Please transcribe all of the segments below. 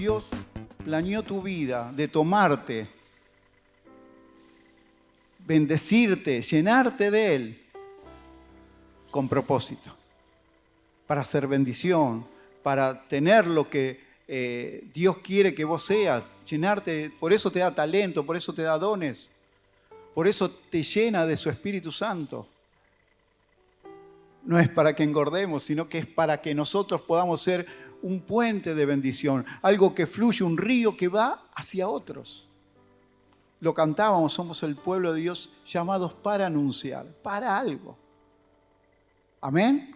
Dios planeó tu vida de tomarte, bendecirte, llenarte de Él con propósito, para hacer bendición, para tener lo que Dios quiere que vos seas, llenarte. Por eso te da talento, por eso te da dones, por eso te llena de su Espíritu Santo. No es para que engordemos, sino que es para que nosotros podamos ser un puente de bendición, algo que fluye, un río que va hacia otros. Lo cantábamos, somos el pueblo de Dios llamados para anunciar, para algo. Amén.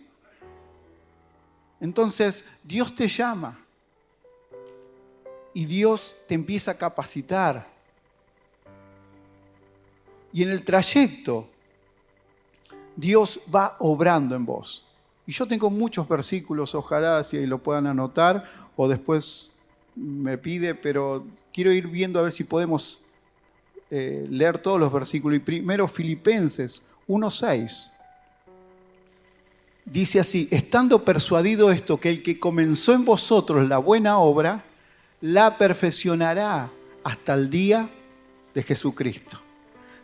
Entonces, Dios te llama y Dios te empieza a capacitar. Y en el trayecto, Dios va obrando en vos. Y yo tengo muchos versículos, ojalá si lo puedan anotar o después me pide, pero quiero ir viendo a ver si podemos leer todos los versículos. Y primero Filipenses 1:6. Dice así: estando persuadido esto, que el que comenzó en vosotros la buena obra, la perfeccionará hasta el día de Jesucristo.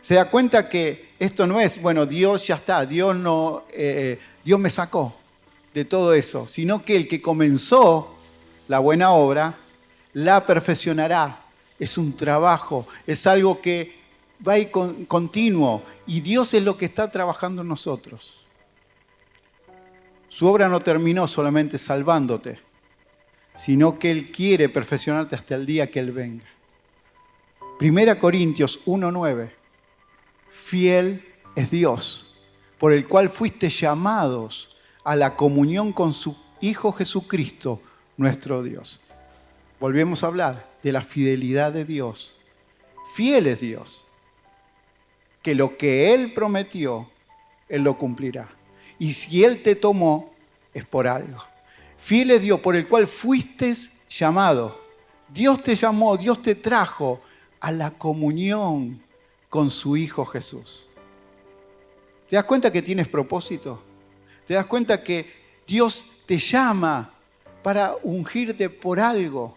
Se da cuenta que esto no es, bueno, Dios ya está, Dios me sacó de todo eso, sino que el que comenzó la buena obra, la perfeccionará. Es un trabajo, es algo que va a ir continuo, y Dios es lo que está trabajando en nosotros. Su obra no terminó solamente salvándote, sino que Él quiere perfeccionarte hasta el día que Él venga. 1 Corintios 1:9. Fiel es Dios, por el cual fuiste llamados a la comunión con su Hijo Jesucristo, nuestro Dios. Volvemos a hablar de la fidelidad de Dios. Fiel es Dios, que lo que Él prometió, Él lo cumplirá. Y si Él te tomó, es por algo. Fiel es Dios, por el cual fuiste llamado. Dios te llamó, Dios te trajo a la comunión con su Hijo Jesús. ¿Te das cuenta que tienes propósito? ¿Te das cuenta que Dios te llama para ungirte por algo?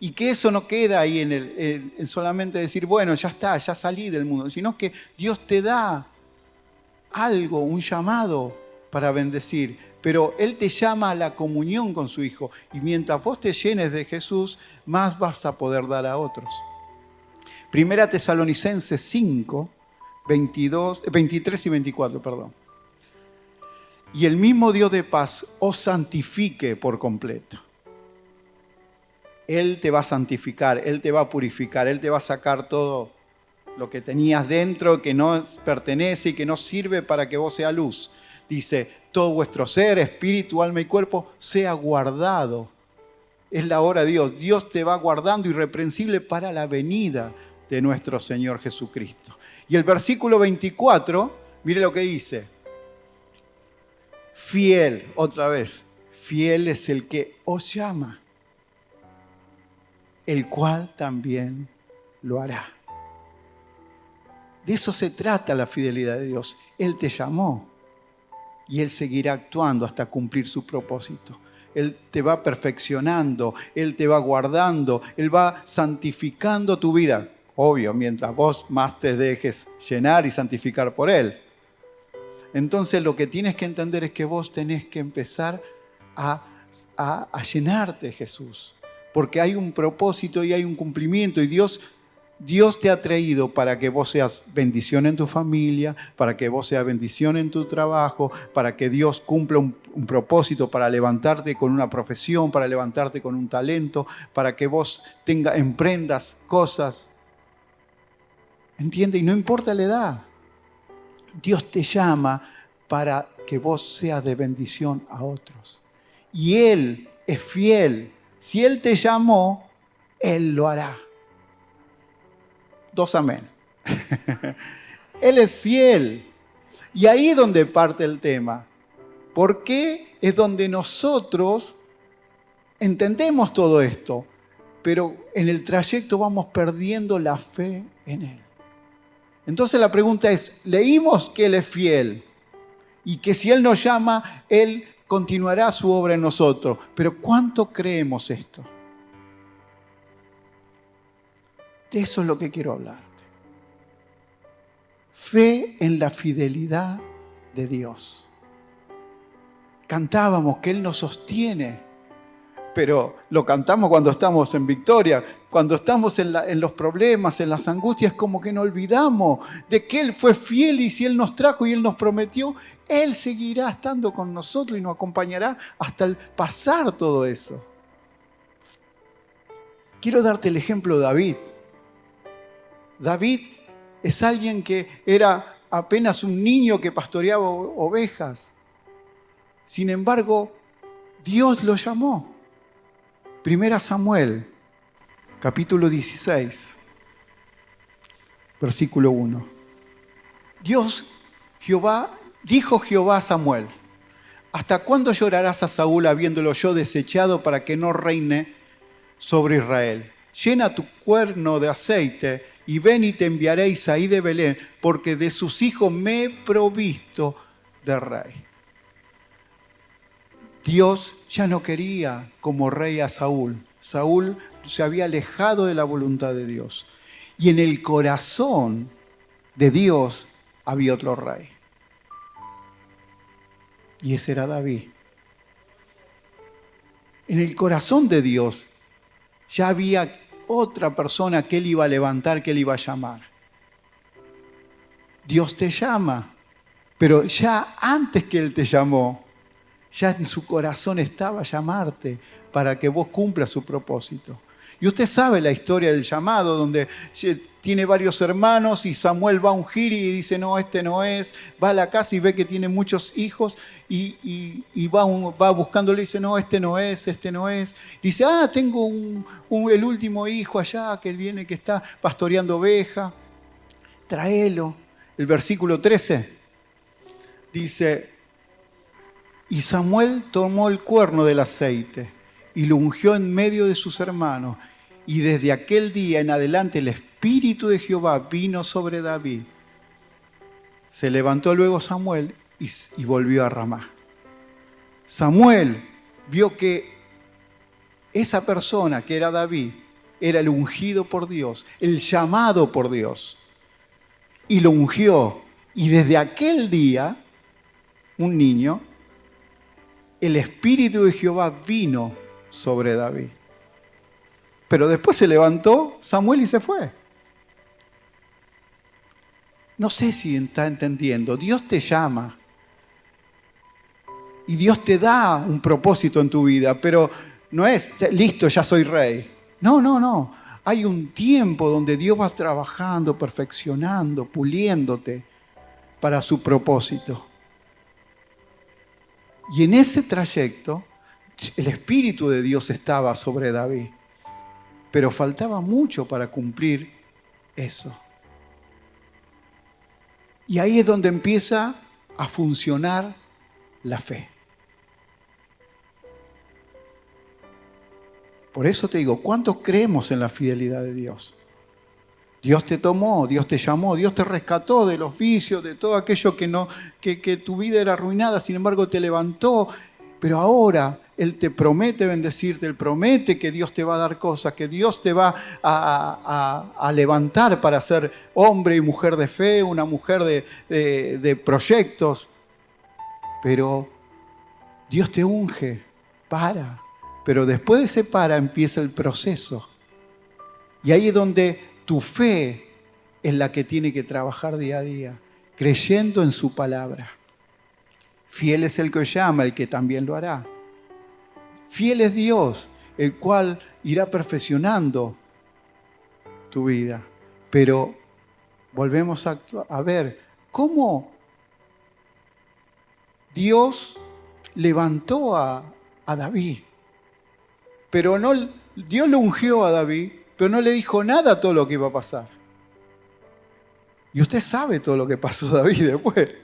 Y que eso no queda ahí en solamente decir, bueno, ya está, ya salí del mundo, sino que Dios te da algo, un llamado para bendecir. Pero Él te llama a la comunión con su Hijo. Y mientras vos te llenes de Jesús, más vas a poder dar a otros. 1 Tesalonicenses 5, 23 y 24. Y el mismo Dios de paz os santifique por completo. Él te va a santificar, Él te va a purificar, Él te va a sacar todo lo que tenías dentro que no pertenece y que no sirve para que vos seas luz. Dice, todo vuestro ser, espíritu, alma y cuerpo sea guardado. Es la hora de Dios. Dios te va guardando irreprensible para la venida de nuestro Señor Jesucristo. Y el versículo 24, mire lo que dice. Fiel, otra vez, fiel es el que os llama, el cual también lo hará. De eso se trata la fidelidad de Dios. Él te llamó y Él seguirá actuando hasta cumplir su propósito. Él te va perfeccionando, Él te va guardando, Él va santificando tu vida. Obvio, mientras vos más te dejes llenar y santificar por Él. Entonces lo que tienes que entender es que vos tenés que empezar a llenarte de Jesús. Porque hay un propósito y hay un cumplimiento. Y Dios te ha traído para que vos seas bendición en tu familia, para que vos seas bendición en tu trabajo, para que Dios cumpla un propósito, para levantarte con una profesión, para levantarte con un talento, para que vos emprendas cosas. ¿Entiendes? Y no importa la edad. Dios te llama para que vos seas de bendición a otros. Y Él es fiel. Si Él te llamó, Él lo hará. 2 amén. Él es fiel. Y ahí es donde parte el tema. Porque es donde nosotros entendemos todo esto, pero en el trayecto vamos perdiendo la fe en Él. Entonces la pregunta es, leímos que Él es fiel y que si Él nos llama, Él continuará su obra en nosotros. Pero ¿cuánto creemos esto? De eso es lo que quiero hablarte. Fe en la fidelidad de Dios. Cantábamos que Él nos sostiene, pero lo cantamos cuando estamos en victoria. Cuando estamos en los problemas, en las angustias, como que nos olvidamos de que Él fue fiel y si Él nos trajo y Él nos prometió, Él seguirá estando con nosotros y nos acompañará hasta el pasar todo eso. Quiero darte el ejemplo de David. David es alguien que era apenas un niño que pastoreaba ovejas. Sin embargo, Dios lo llamó. 1 Samuel, capítulo 16, versículo 1. Dijo Jehová a Samuel: ¿hasta cuándo llorarás a Saúl habiéndolo yo desechado para que no reine sobre Israel? Llena tu cuerno de aceite y ven y te enviaré a Isaí de Belén, porque de sus hijos me he provisto de rey. Dios ya no quería como rey a Saúl. Saúl se había alejado de la voluntad de Dios. Y en el corazón de Dios había otro rey. Y ese era David. En el corazón de Dios ya había otra persona que Él iba a levantar, que Él iba a llamar. Dios te llama, pero ya antes que Él te llamó, ya en su corazón estaba llamarte para que vos cumplas su propósito. Y usted sabe la historia del llamado, donde tiene varios hermanos y Samuel va a ungir y dice, no, este no es. Va a la casa y ve que tiene muchos hijos y va buscándole y dice, no, este no es, este no es. Dice, tengo el último hijo allá que viene, que está pastoreando oveja. Tráelo. El versículo 13 dice, y Samuel tomó el cuerno del aceite y lo ungió en medio de sus hermanos. Y desde aquel día en adelante el Espíritu de Jehová vino sobre David. Se levantó luego Samuel y volvió a Ramá. Samuel vio que esa persona que era David era el ungido por Dios, el llamado por Dios. Y lo ungió. Y desde aquel día, un niño, el Espíritu de Jehová vino sobre David. Pero después se levantó Samuel y se fue. No sé si está entendiendo. Dios te llama. Y Dios te da un propósito en tu vida. Pero no es, listo, ya soy rey. No. Hay un tiempo donde Dios va trabajando, perfeccionando, puliéndote para su propósito. Y en ese trayecto, el Espíritu de Dios estaba sobre David. Pero faltaba mucho para cumplir eso. Y ahí es donde empieza a funcionar la fe. Por eso te digo, ¿cuántos creemos en la fidelidad de Dios? Dios te tomó, Dios te llamó, Dios te rescató de los vicios, de todo aquello que tu vida era arruinada, sin embargo te levantó. Pero ahora Él te promete bendecirte, Él promete que Dios te va a dar cosas, que Dios te va a levantar para ser hombre y mujer de fe, una mujer de proyectos. Pero Dios te unge, pero después de ese empieza el proceso. Y ahí es donde tu fe es la que tiene que trabajar día a día, creyendo en su palabra. Fiel es el que os llama, el que también lo hará. Fiel es Dios, el cual irá perfeccionando tu vida. Pero volvemos a ver cómo Dios levantó a David. Pero Dios lo ungió a David, pero no le dijo nada a todo lo que iba a pasar. Y usted sabe todo lo que pasó David después.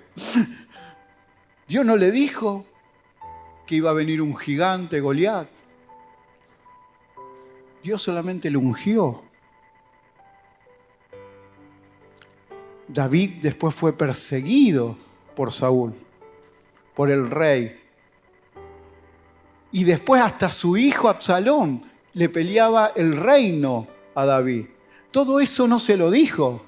Dios no le dijo que iba a venir un gigante, Goliat. Dios solamente lo ungió. David después fue perseguido por Saúl, por el rey. Y después hasta su hijo Absalón le peleaba el reino a David. todo eso no se lo dijo.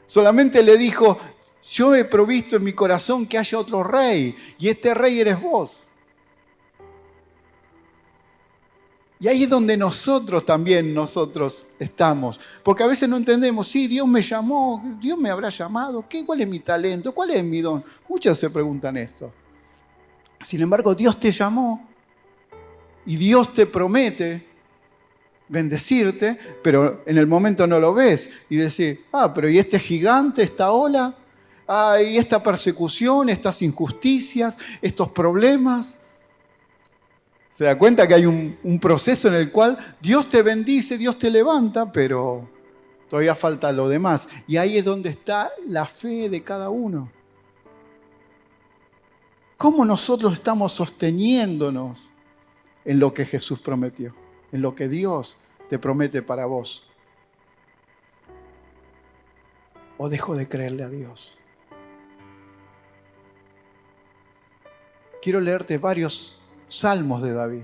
Solamente le dijo, yo he provisto en mi corazón que haya otro rey, y este rey eres vos. Y ahí es donde nosotros estamos. Porque a veces no entendemos, sí, Dios me llamó, Dios me habrá llamado, ¿cuál es mi talento? ¿Cuál es mi don? Muchos se preguntan esto. Sin embargo, Dios te llamó y Dios te promete bendecirte, pero en el momento no lo ves. Y decís, pero ¿y este gigante, esta ola? ¿Y esta persecución, estas injusticias, estos problemas? Se da cuenta que hay un proceso en el cual Dios te bendice, Dios te levanta, pero todavía falta lo demás. Y ahí es donde está la fe de cada uno. ¿Cómo nosotros estamos sosteniéndonos en lo que Jesús prometió? En lo que Dios te promete para vos. ¿O dejo de creerle a Dios? Quiero leerte varios salmos de David,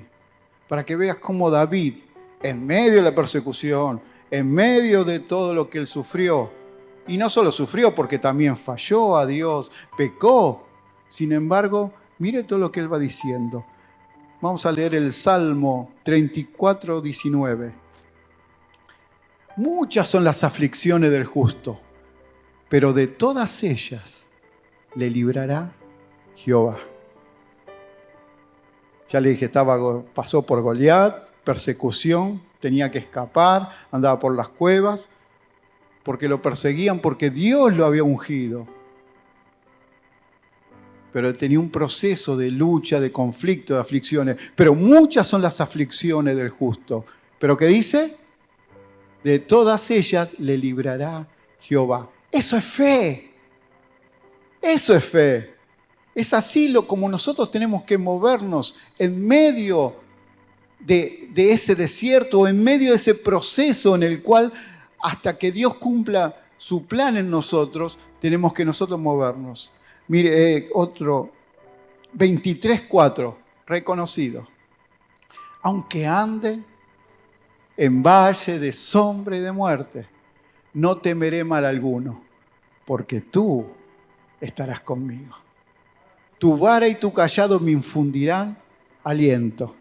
para que veas cómo David, en medio de la persecución, en medio de todo lo que él sufrió, y no solo sufrió porque también falló a Dios, pecó, sin embargo, mire todo lo que él va diciendo. Vamos a leer el Salmo 34, 19. Muchas son las aflicciones del justo, pero de todas ellas le librará Jehová. Ya le dije, pasó por Goliat, persecución, tenía que escapar, andaba por las cuevas, porque lo perseguían, porque Dios lo había ungido. Pero tenía un proceso de lucha, de conflicto, de aflicciones. Pero muchas son las aflicciones del justo. ¿Pero qué dice? De todas ellas le librará Jehová. Eso es fe. Eso es fe. Es así como nosotros tenemos que movernos en medio de ese desierto, en medio de ese proceso en el cual hasta que Dios cumpla su plan en nosotros, tenemos que nosotros movernos. Mire, otro, 23:4, reconocido. Aunque ande en valle de sombra y de muerte, no temeré mal alguno, porque tú estarás conmigo. Tu vara y tu cayado me infundirán aliento.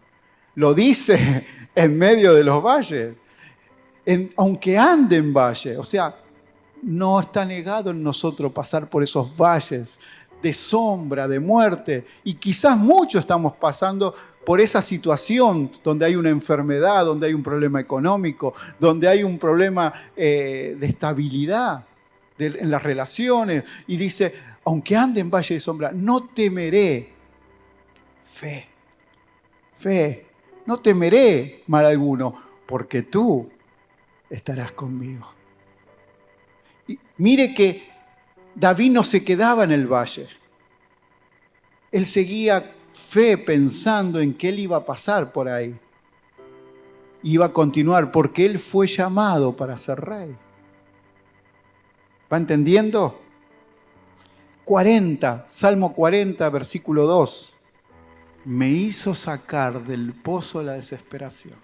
Lo dice en medio de los valles. Aunque ande en valle, o sea, no está negado en nosotros pasar por esos valles de sombra, de muerte. Y quizás muchos estamos pasando por esa situación donde hay una enfermedad, donde hay un problema económico, donde hay un problema de estabilidad en las relaciones. Y dice, aunque ande en valle de sombra, no temeré. Fe. No temeré mal alguno, porque tú estarás conmigo. Y mire que David no se quedaba en el valle. Él seguía fe pensando en que él iba a pasar por ahí. Iba a continuar porque él fue llamado para ser rey. ¿Va entendiendo? 40, Salmo 40, versículo 2. Me hizo sacar del pozo de la desesperación,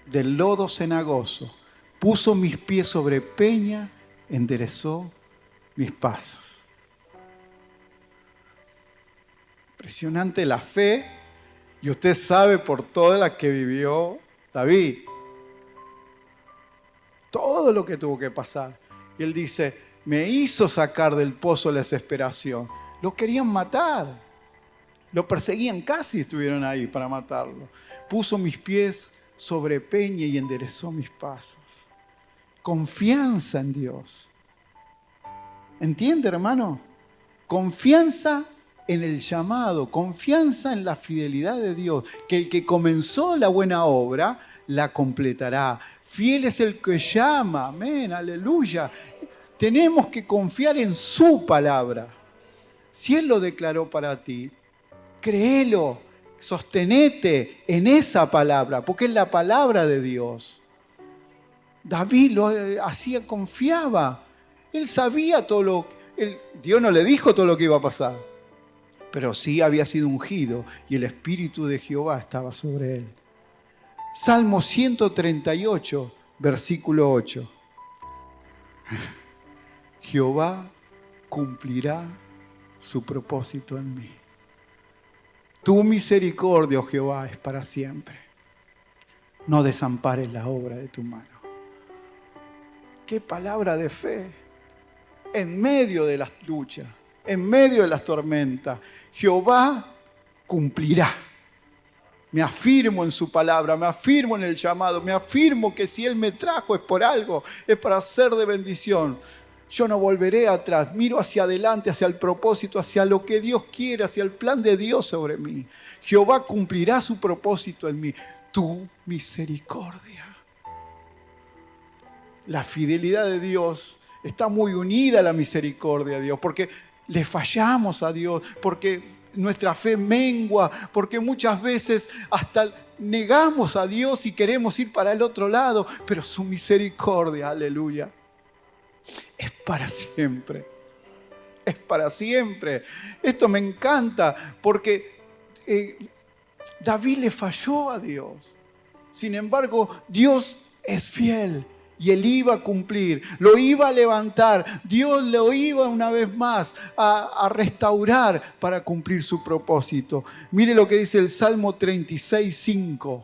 del lodo cenagoso, puso mis pies sobre peña, enderezó mis pasos. Impresionante la fe, y usted sabe por todas las que vivió David, todo lo que tuvo que pasar. Y él dice, me hizo sacar del pozo de la desesperación. Lo querían matar. Lo perseguían, casi estuvieron ahí para matarlo. Puso mis pies sobre peña y enderezó mis pasos. Confianza en Dios. ¿Entiende, hermano? Confianza en el llamado, confianza en la fidelidad de Dios, que el que comenzó la buena obra, la completará. Fiel es el que llama, amén, aleluya. Tenemos que confiar en su palabra. Si Él lo declaró para ti, créelo, sostenete en esa palabra, porque es la palabra de Dios. David lo hacía, confiaba. Él sabía Dios no le dijo todo lo que iba a pasar, pero sí había sido ungido y el Espíritu de Jehová estaba sobre él. Salmo 138, versículo 8. Jehová cumplirá su propósito en mí. Tu misericordia, oh Jehová, es para siempre. No desampares la obra de tu mano. Qué palabra de fe. En medio de las luchas, en medio de las tormentas, Jehová cumplirá. Me afirmo en su palabra, me afirmo en el llamado, me afirmo que si Él me trajo es por algo, es para ser de bendición. Yo no volveré atrás, miro hacia adelante, hacia el propósito, hacia lo que Dios quiere, hacia el plan de Dios sobre mí. Jehová cumplirá su propósito en mí. Tu misericordia. La fidelidad de Dios está muy unida a la misericordia de Dios, porque le fallamos a Dios, porque nuestra fe mengua, porque muchas veces hasta negamos a Dios y queremos ir para el otro lado, pero su misericordia, aleluya, es para siempre. Es para siempre. Esto me encanta porque David le falló a Dios. Sin embargo, Dios es fiel. Y Él iba a cumplir, lo iba a levantar. Dios lo iba una vez más a restaurar para cumplir su propósito. Mire lo que dice el Salmo 36:5.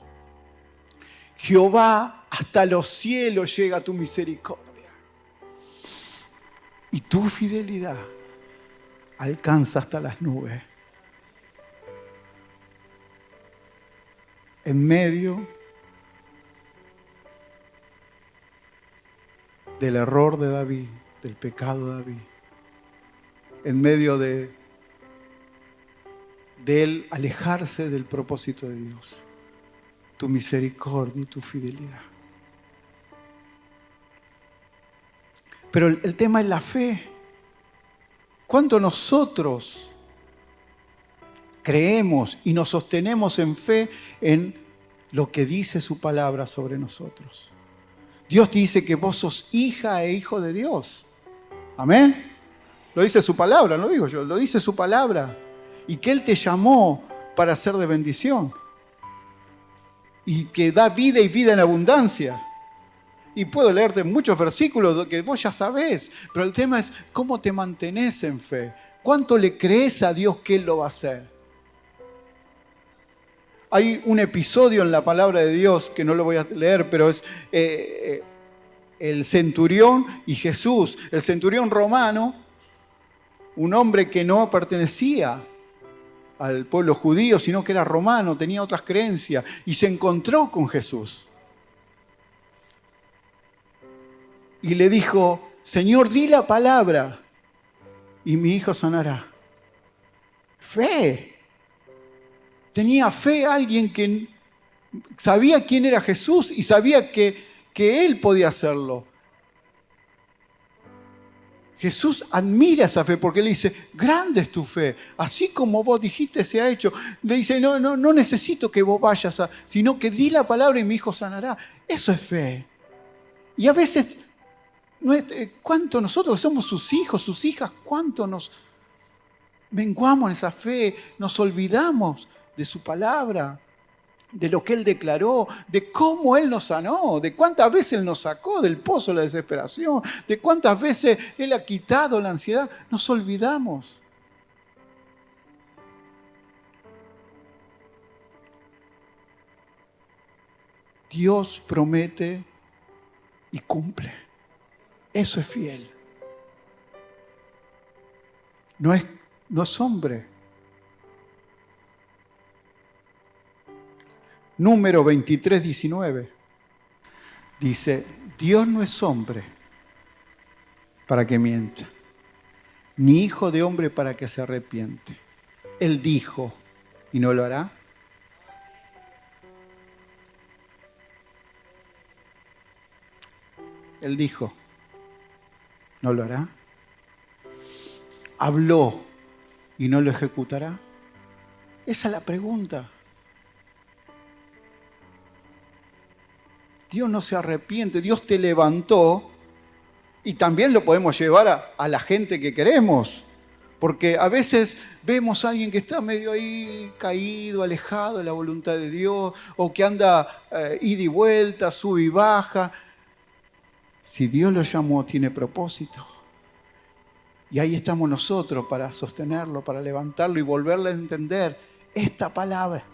Jehová, hasta los cielos llega tu misericordia. Y tu fidelidad alcanza hasta las nubes. En medio del error de David, del pecado de David, en medio de él alejarse del propósito de Dios, tu misericordia y tu fidelidad. Pero el tema es la fe. ¿Cuánto nosotros creemos y nos sostenemos en fe en lo que dice su palabra sobre nosotros? Dios dice que vos sos hija e hijo de Dios. Amén. Lo dice su palabra, no lo digo yo, lo dice su palabra. Y que Él te llamó para ser de bendición. Y que da vida y vida en abundancia. Y puedo leerte muchos versículos que vos ya sabés. Pero el tema es cómo te mantenés en fe. ¿Cuánto le crees a Dios que Él lo va a hacer? Hay un episodio en la palabra de Dios, que no lo voy a leer, pero es el centurión y Jesús. El centurión romano, un hombre que no pertenecía al pueblo judío, sino que era romano, tenía otras creencias, y se encontró con Jesús. Y le dijo, Señor, di la palabra, y mi hijo sanará. Fe. Tenía fe alguien que sabía quién era Jesús y sabía que Él podía hacerlo. Jesús admira esa fe porque le dice, grande es tu fe, así como vos dijiste se ha hecho. Le dice, no necesito que vos vayas, sino que di la palabra y mi hijo sanará. Eso es fe. Y a veces, ¿cuánto nosotros somos sus hijos, sus hijas, cuánto nos menguamos en esa fe, nos olvidamos de su palabra, de lo que Él declaró, de cómo Él nos sanó, de cuántas veces Él nos sacó del pozo de la desesperación, de cuántas veces Él ha quitado la ansiedad. Nos olvidamos. Dios promete y cumple. Eso es fiel. No es hombre. Número 23:19 dice, Dios no es hombre para que mienta, ni hijo de hombre para que se arrepiente. Él dijo, ¿y no lo hará? Él dijo, ¿no lo hará? Habló, ¿y no lo ejecutará? Esa es la pregunta. Dios no se arrepiente, Dios te levantó y también lo podemos llevar a la gente que queremos. Porque a veces vemos a alguien que está medio ahí caído, alejado de la voluntad de Dios, o que anda ida y vuelta, sube y baja. Si Dios lo llamó, tiene propósito. Y ahí estamos nosotros para sostenerlo, para levantarlo y volverle a entender esta palabra,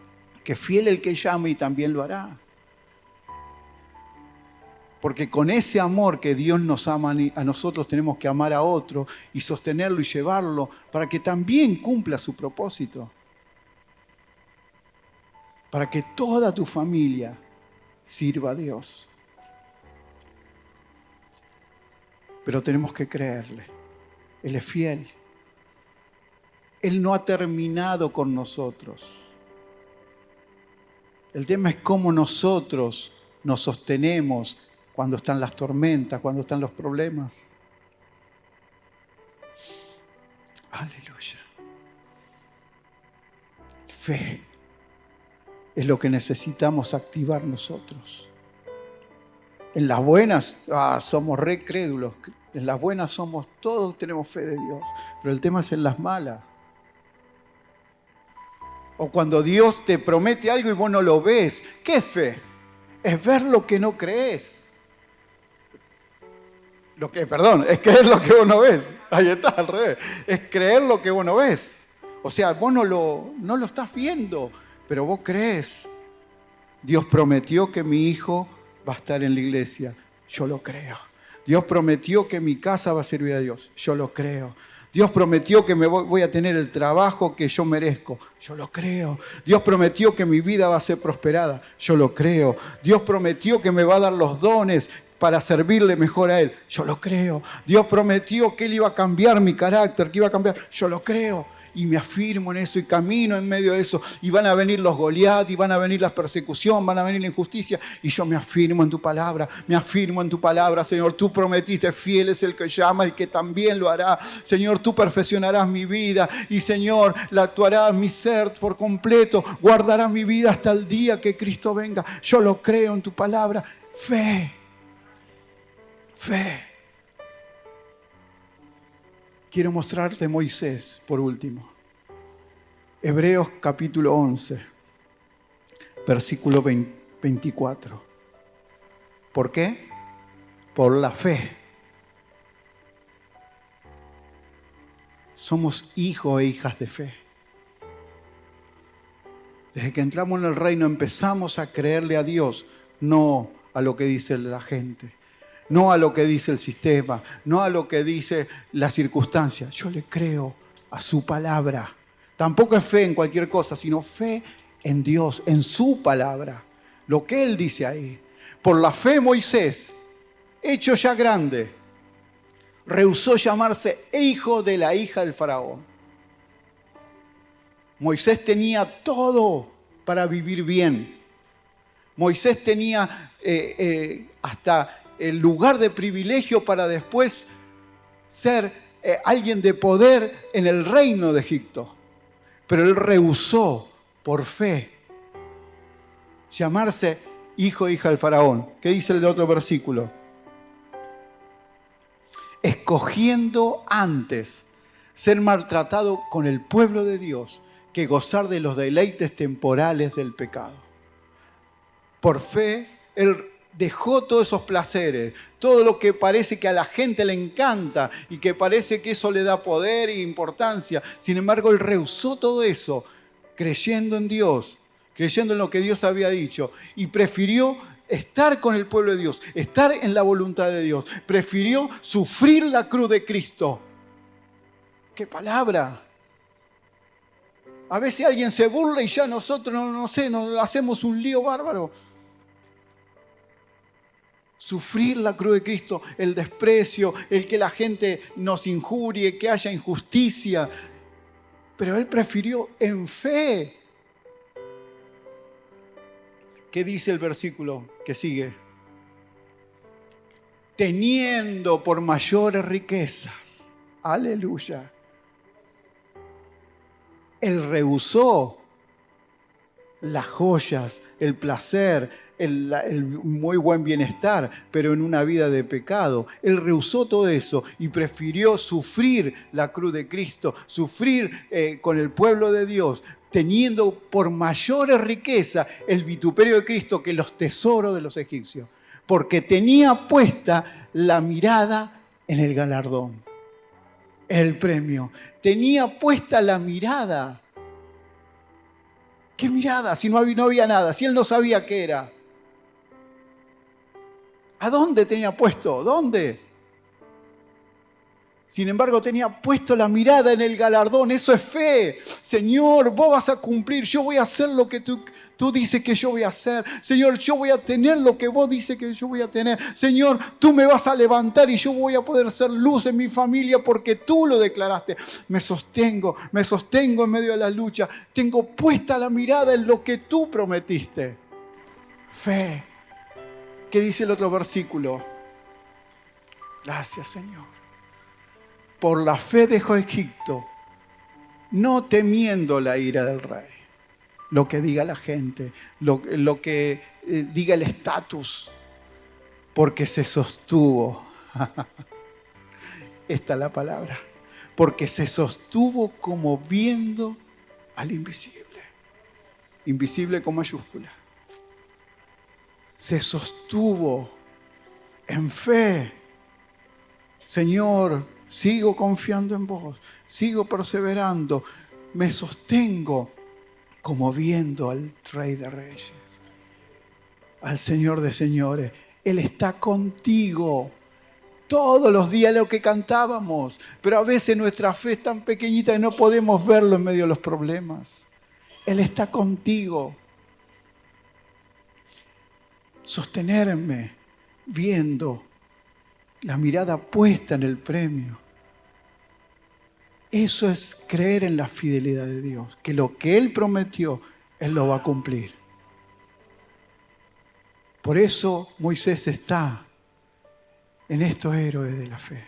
que fiel el que llame y también lo hará. Porque con ese amor que Dios nos ama a nosotros, tenemos que amar a otro y sostenerlo y llevarlo para que también cumpla su propósito. Para que toda tu familia sirva a Dios. Pero tenemos que creerle. Él es fiel. Él no ha terminado con nosotros. El tema es cómo nosotros nos sostenemos cuando están las tormentas, cuando están los problemas. Aleluya. Fe es lo que necesitamos activar nosotros. En las buenas somos re crédulos. En las buenas todos tenemos fe de Dios. Pero el tema es en las malas. O cuando Dios te promete algo y vos no lo ves. ¿Qué es fe? Es ver lo que no crees. Es creer lo que vos no ves. Ahí está, al revés. Es creer lo que vos no ves. O sea, vos no lo estás viendo, pero vos crees. Dios prometió que mi hijo va a estar en la iglesia. Yo lo creo. Dios prometió que mi casa va a servir a Dios. Yo lo creo. Dios prometió que voy a tener el trabajo que yo merezco. Yo lo creo. Dios prometió que mi vida va a ser prosperada. Yo lo creo. Dios prometió que me va a dar los dones para servirle mejor a Él. Yo lo creo. Dios prometió que Él iba a cambiar mi carácter, que iba a cambiar. Yo lo creo. Y me afirmo en eso y camino en medio de eso. Y van a venir los Goliat, y van a venir las persecuciones, van a venir la injusticia. Y yo me afirmo en tu palabra. Me afirmo en tu palabra, Señor. Tú prometiste, fiel es el que llama, el que también lo hará. Señor, tú perfeccionarás mi vida. Y Señor, la actuarás mi ser por completo. Guardarás mi vida hasta el día que Cristo venga. Yo lo creo en tu palabra. Fe. Fe. Quiero mostrarte Moisés por último. Hebreos capítulo 11, versículo 24. ¿Por qué? Por la fe. Somos hijos e hijas de fe. Desde que entramos en el reino empezamos a creerle a Dios, no a lo que dice la gente. No a lo que dice el sistema, no a lo que dice la circunstancia. Yo le creo a su palabra. Tampoco es fe en cualquier cosa, sino fe en Dios, en su palabra. Lo que Él dice ahí. Por la fe Moisés, hecho ya grande, rehusó llamarse hijo de la hija del faraón. Moisés tenía todo para vivir bien. Moisés tenía hasta el lugar de privilegio para después ser alguien de poder en el reino de Egipto. Pero él rehusó por fe llamarse hijo e hija del faraón. ¿Qué dice el otro versículo? Escogiendo antes ser maltratado con el pueblo de Dios que gozar de los deleites temporales del pecado. Por fe, él dejó todos esos placeres, todo lo que parece que a la gente le encanta y que parece que eso le da poder e importancia. Sin embargo, él rehusó todo eso, creyendo en Dios, creyendo en lo que Dios había dicho, y prefirió estar con el pueblo de Dios, estar en la voluntad de Dios. Prefirió sufrir la cruz de Cristo. ¡Qué palabra! A veces alguien se burla y ya nosotros, nos hacemos un lío bárbaro. Sufrir la cruz de Cristo, el desprecio, el que la gente nos injurie, que haya injusticia. Pero él prefirió en fe. ¿Qué dice el versículo que sigue? Teniendo por mayores riquezas. Aleluya. Él rehusó las joyas, el placer, el muy buen bienestar, pero en una vida de pecado. Él rehusó todo eso y prefirió sufrir la cruz de Cristo, sufrir con el pueblo de Dios, teniendo por mayores riqueza el vituperio de Cristo que los tesoros de los egipcios. porque tenía puesta la mirada en el galardón, en el premio. Tenía puesta la mirada. ¿Qué mirada? Si no había nada, si él no sabía qué era. ¿A dónde tenía puesto? ¿Dónde? Sin embargo, tenía puesto la mirada en el galardón. Eso es fe. Señor, vos vas a cumplir. Yo voy a hacer lo que tú dices que yo voy a hacer. Señor, yo voy a tener lo que vos dices que yo voy a tener. Señor, tú me vas a levantar y yo voy a poder ser luz en mi familia porque tú lo declaraste. Me sostengo en medio de la lucha. Tengo puesta la mirada en lo que tú prometiste. Fe. ¿Qué dice el otro versículo? Gracias, Señor. Por la fe dejó Egipto, no temiendo la ira del rey. Lo que diga la gente, lo que diga el estatus, porque se sostuvo. Esta es la palabra. Porque se sostuvo como viendo al invisible. Invisible con mayúscula. Se sostuvo en fe. Señor, sigo confiando en vos, sigo perseverando, me sostengo como viendo al Rey de Reyes, al Señor de Señores. Él está contigo todos los días, lo que cantábamos, pero a veces nuestra fe es tan pequeñita que no podemos verlo en medio de los problemas. Él está contigo. Sostenerme viendo la mirada puesta en el premio. Eso es creer en la fidelidad de Dios, que lo que Él prometió, Él lo va a cumplir. Por eso Moisés está en estos héroes de la fe.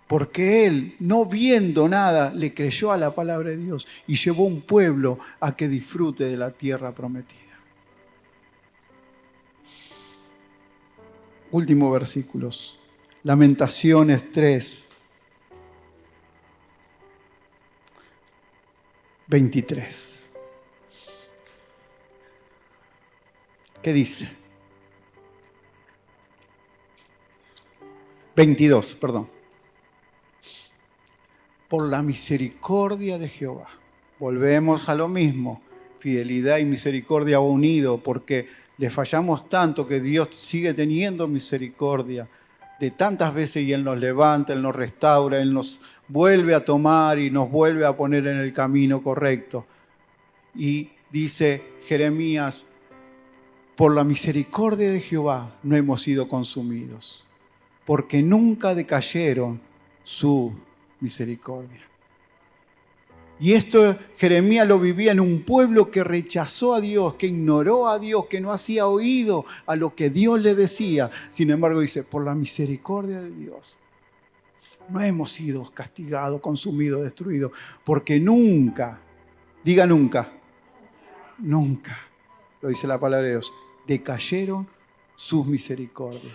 Porque él, no viendo nada, le creyó a la palabra de Dios y llevó un pueblo a que disfrute de la tierra prometida. Último versículos. Lamentaciones 3. 23. ¿Qué dice? 22, perdón. Por la misericordia de Jehová. Volvemos a lo mismo. Fidelidad y misericordia unido, porque le fallamos tanto que Dios sigue teniendo misericordia de tantas veces y Él nos levanta, Él nos restaura, Él nos vuelve a tomar y nos vuelve a poner en el camino correcto. Y dice Jeremías, por la misericordia de Jehová no hemos sido consumidos, porque nunca decayeron su misericordia. Y esto Jeremías lo vivía en un pueblo que rechazó a Dios, que ignoró a Dios, que no hacía oído a lo que Dios le decía. Sin embargo dice, por la misericordia de Dios no hemos sido castigados, consumidos, destruidos, porque nunca, diga nunca, nunca, lo dice la palabra de Dios, decayeron sus misericordias.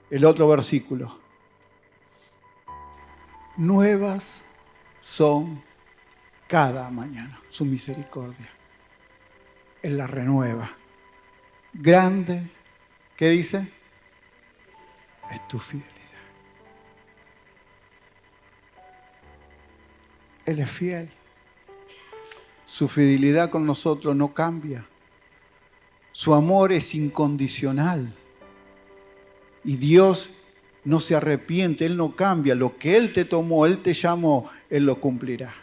El otro versículo. Nuevas son cada mañana su misericordia. Él la renueva. Grande, ¿qué dice? Es tu fidelidad. Él es fiel. Su fidelidad con nosotros no cambia. Su amor es incondicional. Y Dios no se arrepiente, Él no cambia. Lo que Él te tomó, Él te llamó, Él lo cumplirá.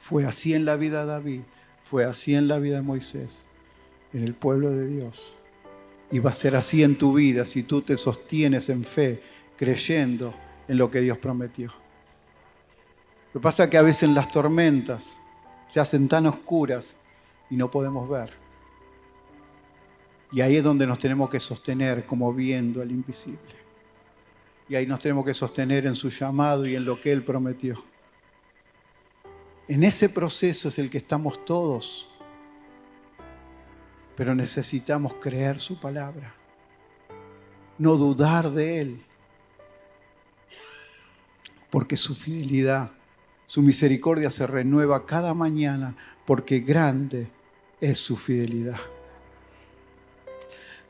Fue así en la vida de David, fue así en la vida de Moisés, en el pueblo de Dios. Y va a ser así en tu vida si tú te sostienes en fe, creyendo en lo que Dios prometió. Lo que pasa es que a veces las tormentas se hacen tan oscuras y no podemos ver. Y ahí es donde nos tenemos que sostener como viendo al invisible. Y ahí nos tenemos que sostener en su llamado y en lo que Él prometió. En ese proceso es el que estamos todos. Pero necesitamos creer su palabra. No dudar de Él. Porque su fidelidad, su misericordia se renueva cada mañana. Porque grande es su fidelidad.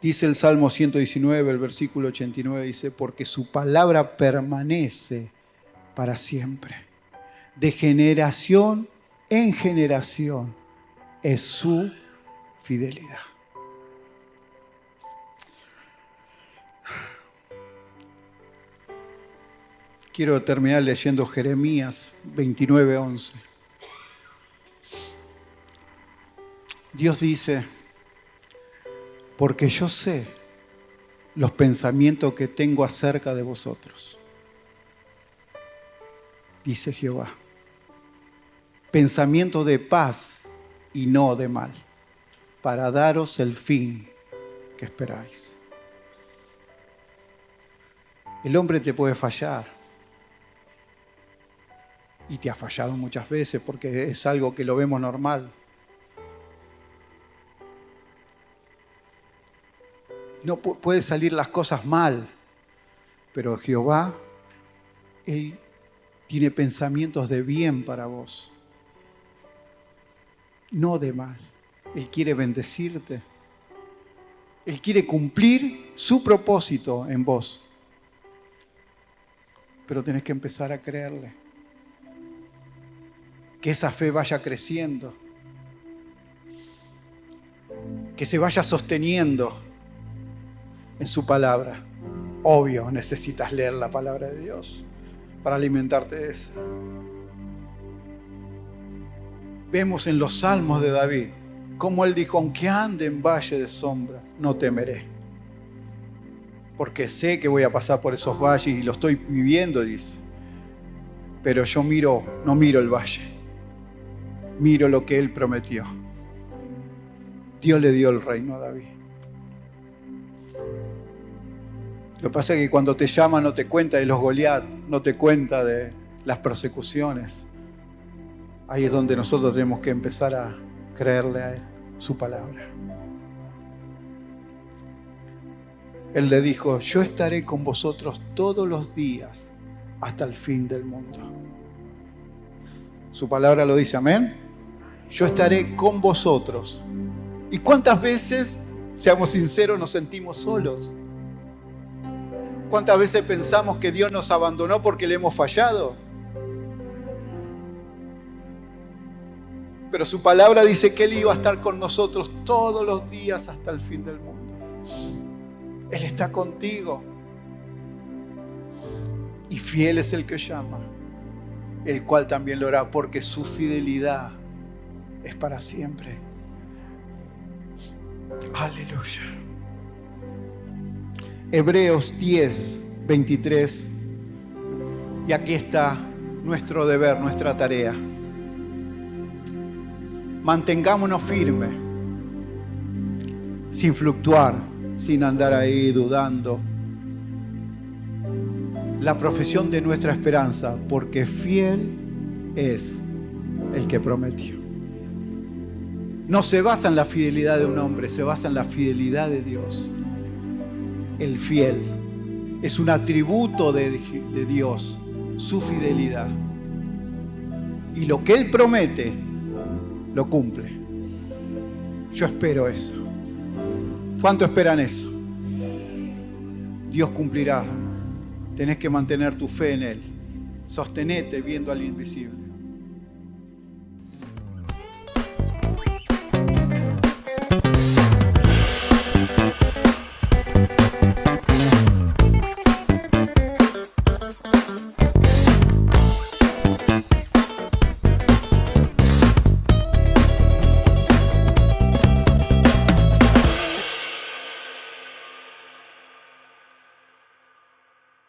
Dice el Salmo 119, el versículo 89, dice, porque su palabra permanece para siempre. De generación en generación es su fidelidad. Quiero terminar leyendo Jeremías 29:11. Dios dice, porque yo sé los pensamientos que tengo acerca de vosotros, dice Jehová, pensamientos de paz y no de mal, para daros el fin que esperáis. El hombre te puede fallar, y te ha fallado muchas veces porque es algo que lo vemos normal. No puede salir las cosas mal, pero Jehová, Él tiene pensamientos de bien para vos, no de mal. Él quiere bendecirte. Él quiere cumplir su propósito en vos. Pero tenés que empezar a creerle. Que esa fe vaya creciendo. Que se vaya sosteniendo en su palabra. Obvio, necesitas leer la palabra de Dios para alimentarte de eso. Vemos en los salmos de David cómo él dijo, aunque ande en valle de sombra, no temeré. Porque sé que voy a pasar por esos valles y lo estoy viviendo, dice. Pero yo no miro el valle, miro lo que él prometió. Dios le dio el reino a David. Lo que pasa es que cuando te llama no te cuenta de los Goliat, no te cuenta de las persecuciones. Ahí es donde nosotros tenemos que empezar a creerle a Él, su palabra. Él le dijo, yo estaré con vosotros todos los días hasta el fin del mundo. Su palabra lo dice, amén. Yo estaré con vosotros. ¿Y cuántas veces, seamos sinceros, nos sentimos solos? ¿Cuántas veces pensamos que Dios nos abandonó porque le hemos fallado? Pero su palabra dice que Él iba a estar con nosotros todos los días hasta el fin del mundo. Él está contigo. Y fiel es el que llama, el cual también lo hará, porque su fidelidad es para siempre. Aleluya. Hebreos 10, 23. Y aquí está nuestro deber, nuestra tarea. Mantengámonos firmes, sin fluctuar, sin andar ahí dudando. La profesión de nuestra esperanza, porque fiel es el que prometió. No se basa en la fidelidad de un hombre, se basa en la fidelidad de Dios. El fiel es un atributo de Dios, su fidelidad. Y lo que Él promete, lo cumple. Yo espero eso. ¿Cuánto esperan eso? Dios cumplirá. Tenés que mantener tu fe en Él. Sostenete viendo al invisible.